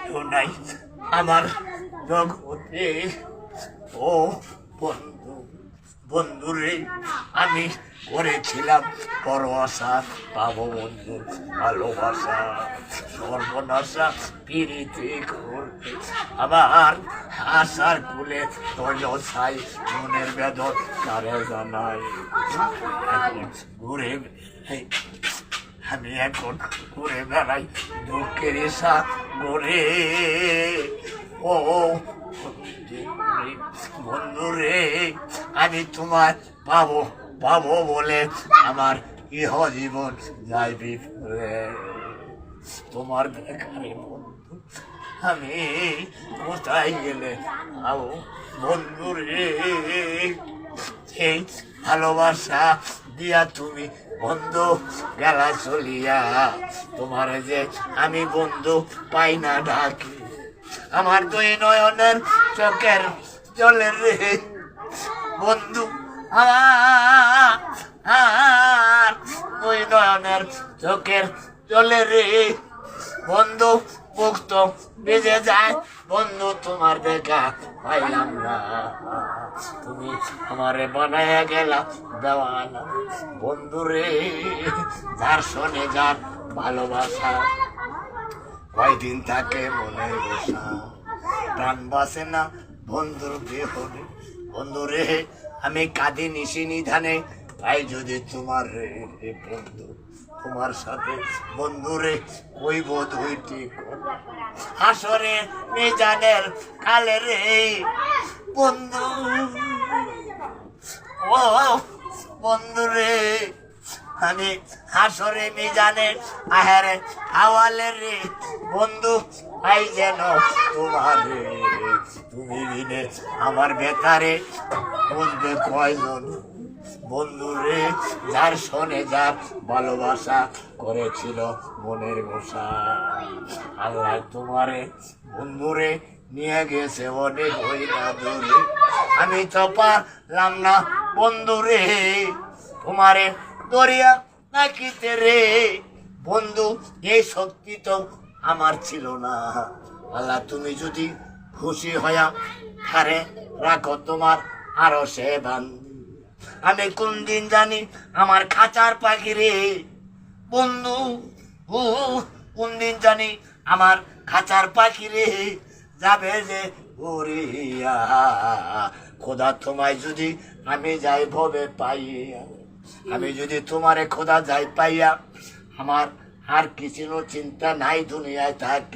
কেউ নাই আমার জগতে। ও বন্ধু, বন্ধুরে আমি করেছিলাম বড় আশা, পাবো বন্ধু ভালোবাসা, সর্বনাশা পিড়িতে করতে আমার আশার কুলে তৈল ছাই, মনের বেদন তারে জানাই। এখন ঘুরে আমি এখন ঘুরে বেড়াই দুঃখের ইসা ঘুরে। ও বন্ধুরে আমি তোমার পাবো পাবো বলে আমার ইহ জীবন যাই বিফলে। তোমার দেখারে বন্ধু আমি কোথায় গেলে আও বন্ধুরে। এই ভালোবাসা দিয়া তুমি বন্ধু গেলা চলিয়া, তোমার যে আমি বন্ধু পাই না ডাকি। আমার দুই নয়নের চোখের জলের রে বন্ধু, আর দুই নয়নের চোখের জলের রে বন্ধু, মুক্ত বেজে যায় বন্ধু, তোমার দেখা পাইলাম না। তুমি আমারে বানাইয়া গেলা দেওয়ানা বন্ধু রে। যার শোনে যার ভালোবাসা কয়দিন থাকে মনের বসা, প্রাণ বাসে না বন্ধুর বিহনে। বন্ধু রে আমি কাঁদি নিশি নিধানে, তাই যদি তোমার রে বন্ধু তোমার সাথে বন্ধু রে কইব দুইটি হাসরে মিজানের কালে রে বন্ধু। ও বন্ধু রে আমি হাসরে মিজানের আহারে হাওয়ালে রে বন্ধু, আই যেন তোমার রে। তুমি বিনে আমার বেতারে বুঝবে কয়জন বন্ধু রে। যার শোনে যার ভালোবাসা করেছিল মনের বসা, আল্লাহ তোমারে বন্ধুরে নিয়ে গেছে অনেক ওই না দূরে। আমি তো পারলাম না বন্ধু রে তোমারে দরিয়া নাকিতে রে বন্ধু, এই শক্তি তো আমার ছিল না। আল্লাহ তুমি যদি খুশি হইয়া হারে রাখো তোমার আরো সে বান্ধি। আমি কোন দিন জানি আমার খাঁচার পাখি রে বন্ধু, কোন দিন জানি আমার খাঁচার পাখি রে যাবে যে উড়িয়া। খোদা তোমায় যদি আমি যাই ভবে পাইয়া, আমি যদি তোমারে খোদা যাই পাইয়া, আমার আর কিছু চিন্তা নাই দুনিয়ায় থাকি।